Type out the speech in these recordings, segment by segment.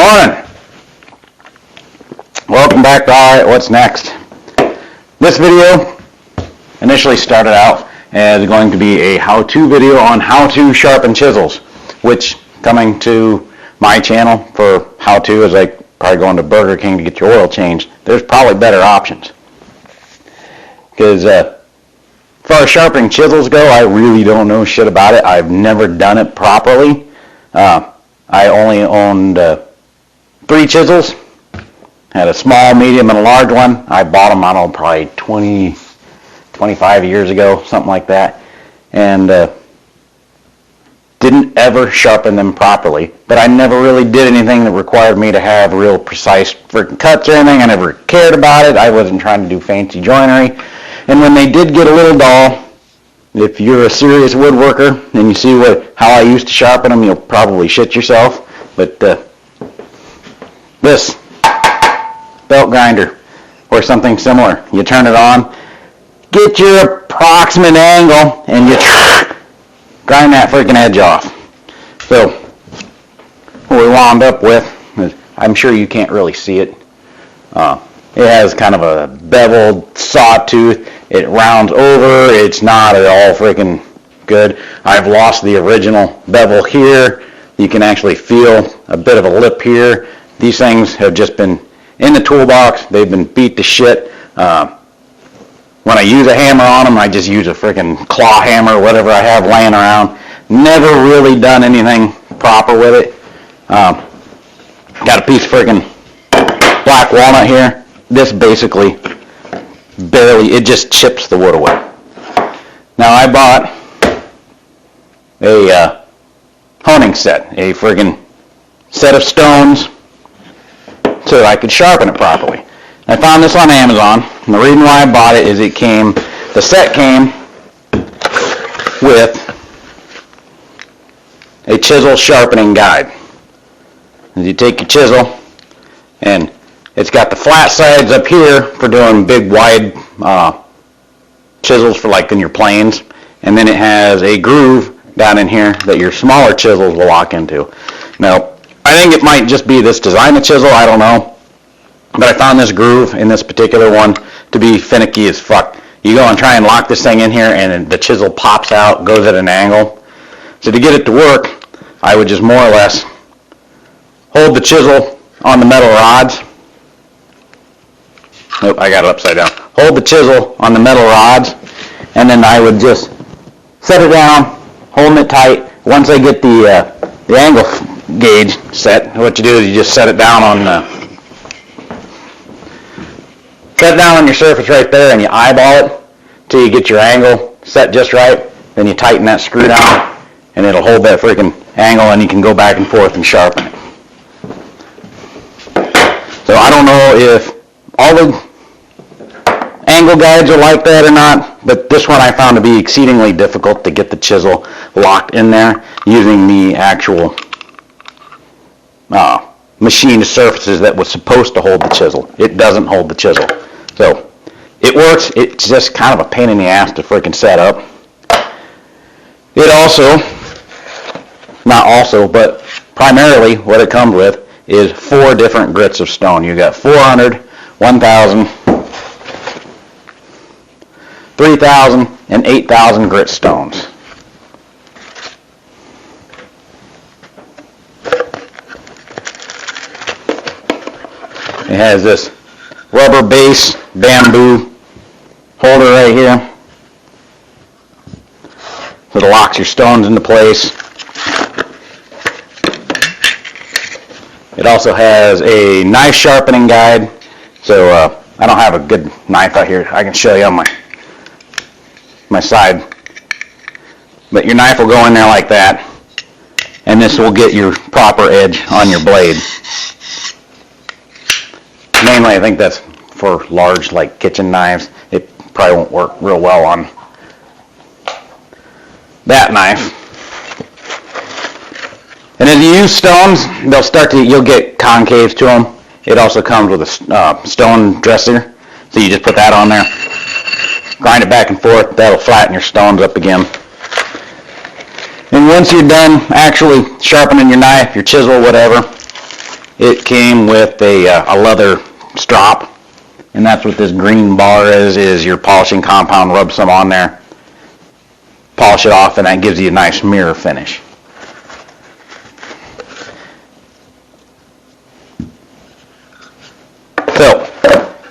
morning. Welcome back to Alright, What's Next? This video initially started out as going to be a how-to video on how to sharpen chisels, which, coming to my channel for how-to is like probably going to Burger King to get your oil changed. There's probably better options. Because as far as sharpening chisels go, I really don't know shit about it. I've never done it properly. I only owned 3 chisels. Had a small, medium, and a large one. I bought them, I don't know, probably 25 years ago, something like that. And didn't ever sharpen them properly. But I never really did anything that required me to have real precise freaking cuts or anything. I never cared about it. I wasn't trying to do fancy joinery. And when they did get a little dull, if you're a serious woodworker and you see how I used to sharpen them, you'll probably shit yourself. But this belt grinder or something similar, you turn it on, get your approximate angle, and you grind that freaking edge off. So what we wound up with is, I'm sure you can't really see it. It has kind of a beveled sawtooth. It rounds over. It's not at all freaking good. I've lost the original bevel here. You can actually feel a bit of a lip here. These things have just been in the toolbox. They've been beat to shit. When I use a hammer on them, I just use a freaking claw hammer, whatever I have laying around. Never really done anything proper with it. Got a piece of freaking black walnut here. This basically barely, it just chips the wood away. Now I bought a honing set, a friggin' set of stones so that I could sharpen it properly. I found this on Amazon, and the reason why I bought it is the set came with a chisel sharpening guide. You take your chisel, and it's got the flat sides up here for doing big wide chisels for like in your planes, and then it has a groove down in here that your smaller chisels will lock into. Now, I think it might just be this design of chisel, I don't know, but I found this groove in this particular one to be finicky as fuck. You go and try and lock this thing in here and the chisel pops out, goes at an angle. So to get it to work, I would just more or less hold the chisel on the metal rods. Nope, I got it upside down. Hold the chisel on the metal rods, and then I would just set it down, holding it tight. Once I get the angle gauge set, what you do is you just set it down on your surface right there, and you eyeball it till you get your angle set just right. Then you tighten that screw down, and it'll hold that freaking angle, and you can go back and forth and sharpen it. So I don't know if all the angle guides are like that or not, but this one I found to be exceedingly difficult to get the chisel locked in there using the actual machined surfaces that was supposed to hold the chisel. It doesn't hold the chisel. So it works, it's just kind of a pain in the ass to freaking set up. It but primarily what it comes with is 4 different grits of stone. You got 400, 1,000, 3,000, and 8,000 grit stones. It has this rubber base bamboo holder right here. So it locks your stones into place. It also has a knife sharpening guide. So I don't have a good knife out here. I can show you on my side. But your knife will go in there like that, and this will get your proper edge on your blade. Mainly I think that's for large like kitchen knives. It probably won't work real well on that knife. And as you use stones, you'll get concaves to them. It also comes with a stone dresser, so you just put that on there, grind it back and forth. That'll flatten your stones up again. And once you're done actually sharpening your knife, your chisel, whatever, It came with a leather strop, and that's what this green bar is your polishing compound. Rub some on there, polish it off, and that gives you a nice mirror finish. So,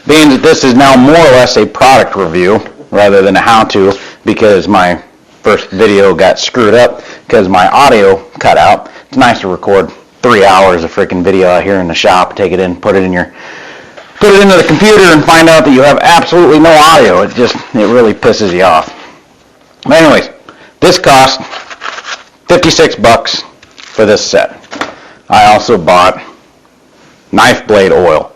being that this is now more or less a product review rather than a how-to, because my first video got screwed up because my audio cut out, it's nice to record 3 hours of freaking video out here in the shop, take it in, put it into the computer, and find out that you have absolutely no audio. It really pisses you off. But anyways, this cost $56 for this set. I also bought knife blade oil.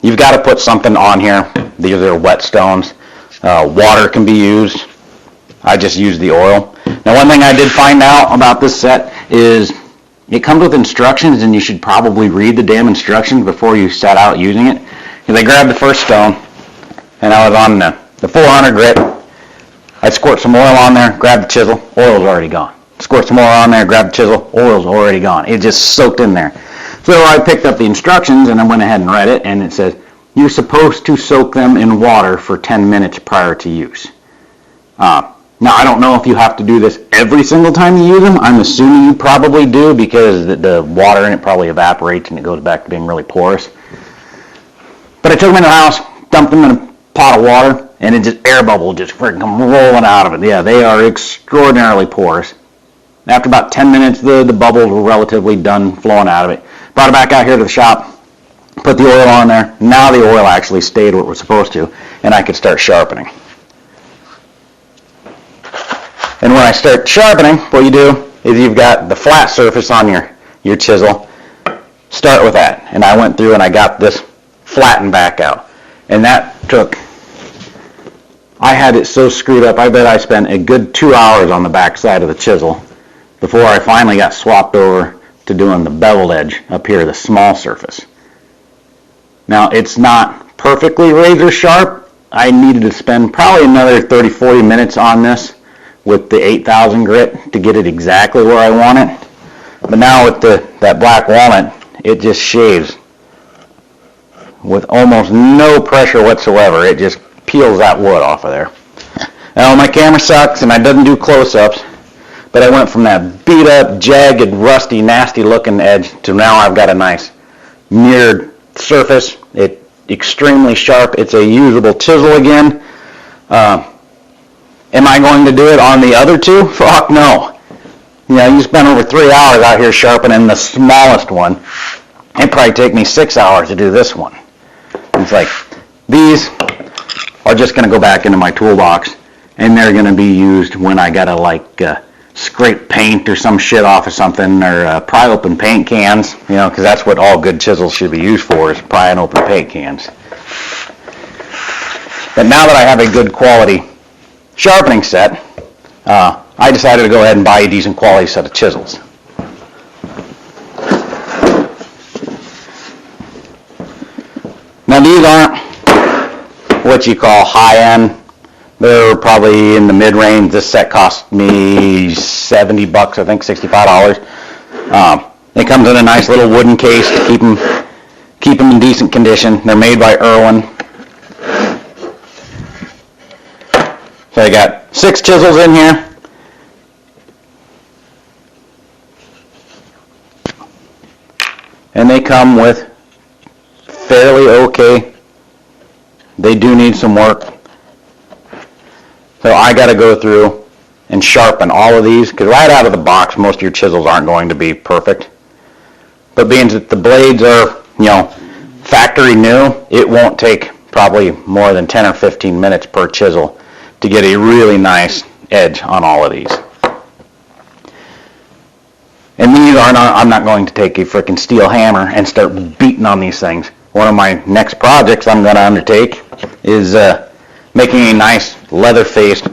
You've got to put something on here. These are whetstones. Water can be used. I just used the oil. Now, one thing I did find out about this set is it comes with instructions, and you should probably read the damn instructions before you set out using it. Because I grabbed the first stone, and I was on the 400 grit. I squirt some oil on there, grab the chisel, oil's already gone. Squirt some oil on there, grab the chisel, oil's already gone. It just soaked in there. So I picked up the instructions, and I went ahead and read it, and it says, you're supposed to soak them in water for 10 minutes prior to use. Now, I don't know if you have to do this every single time you use them. I'm assuming you probably do, because the water in it probably evaporates and it goes back to being really porous. But I took them in the house, dumped them in a pot of water, and it just air bubble just freaking come rolling out of it. Yeah, they are extraordinarily porous. After about 10 minutes, the bubbles were relatively done flowing out of it. Brought it back out here to the shop, put the oil on there. Now the oil actually stayed where it was supposed to, and I could start sharpening. And when I start sharpening, what you do is you've got the flat surface on your chisel. Start with that. And I went through and I got this flattened back out. And that I had it so screwed up, I bet I spent a good 2 hours on the back side of the chisel before I finally got swapped over to doing the beveled edge up here, the small surface. Now, it's not perfectly razor sharp. I needed to spend probably another 30-40 minutes on this with the 8000 grit to get it exactly where I want it. But now with that black walnut, it just shaves with almost no pressure whatsoever. It just peels that wood off of there. Now my camera sucks and I doesn't do close-ups, but I went from that beat up, jagged, rusty, nasty looking edge to now I've got a nice mirrored surface. It's extremely sharp. It's a usable chisel again. Am I going to do it on the other two? Fuck no. You know, you spend over 3 hours out here sharpening the smallest one. It'd probably take me 6 hours to do this one. It's like, these are just going to go back into my toolbox, and they're going to be used when I gotta scrape paint or some shit off of something, or pry open paint cans, you know, because that's what all good chisels should be used for, is prying open paint cans. But now that I have a good quality sharpening set, I decided to go ahead and buy a decent quality set of chisels. Now these aren't what you call high-end. They're probably in the mid-range. This set cost me $70, I think, $65. It comes in a nice little wooden case to keep them in decent condition. They're made by Irwin. So I got 6 chisels in here. And they come with fairly okay. They do need some work. So I got to go through and sharpen all of these, because right out of the box, most of your chisels aren't going to be perfect. But being that the blades are, you know, factory new, it won't take probably more than 10 or 15 minutes per chisel to get a really nice edge on all of these. And these I'm not going to take a freaking steel hammer and start beating on these things. One of my next projects I'm going to undertake is making a nice leather-faced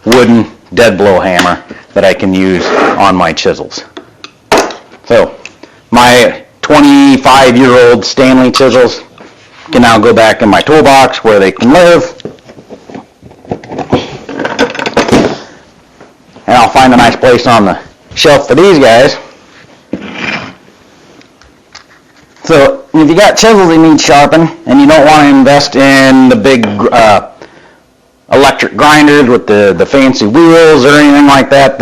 wooden dead blow hammer that I can use on my chisels. So my 25-year-old Stanley chisels can now go back in my toolbox where they can live. And I'll find a nice place on the shelf for these guys. you got chisels that need sharpened, and you don't want to invest in the big electric grinders with the fancy wheels or anything like that,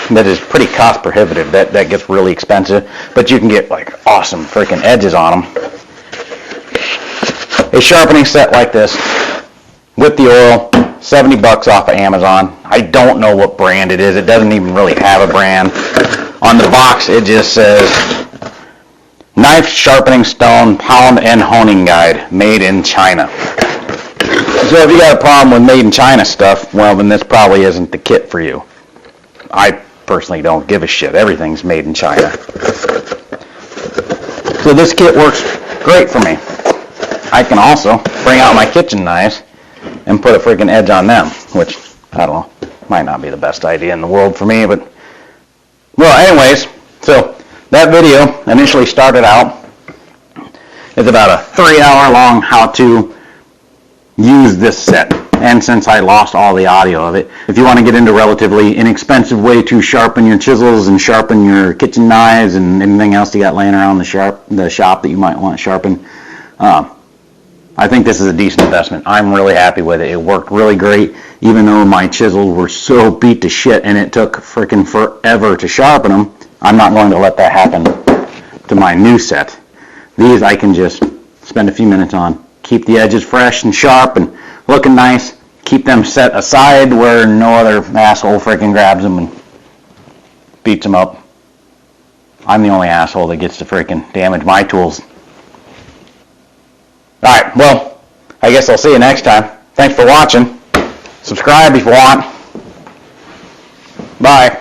that is pretty cost prohibitive. That gets really expensive, but you can get like awesome freaking edges on them. A sharpening set like this with the oil, $70 off of Amazon. I don't know what brand it is. It doesn't even really have a brand. On the box it just says Knife Sharpening Stone Pound and Honing Guide, made in China. So if you got a problem with made in China stuff, well then this probably isn't the kit for you. I personally don't give a shit. Everything's made in China. So this kit works great for me. I can also bring out my kitchen knives and put a freaking edge on them, which, I don't know, might not be the best idea in the world for me, but, well, anyways, so that video initially started out as about a 3-hour long how to use this set. And since I lost all the audio of it, if you want to get into a relatively inexpensive way to sharpen your chisels and sharpen your kitchen knives and anything else you got laying around the shop that you might want sharpened, I think this is a decent investment. I'm really happy with it. It worked really great, even though my chisels were so beat to shit and it took freaking forever to sharpen them. I'm not going to let that happen to my new set. These I can just spend a few minutes on, keep the edges fresh and sharp and looking nice, keep them set aside where no other asshole freaking grabs them and beats them up. I'm the only asshole that gets to freaking damage my tools. Alright, well, I guess I'll see you next time. Thanks for watching. Subscribe if you want. Bye.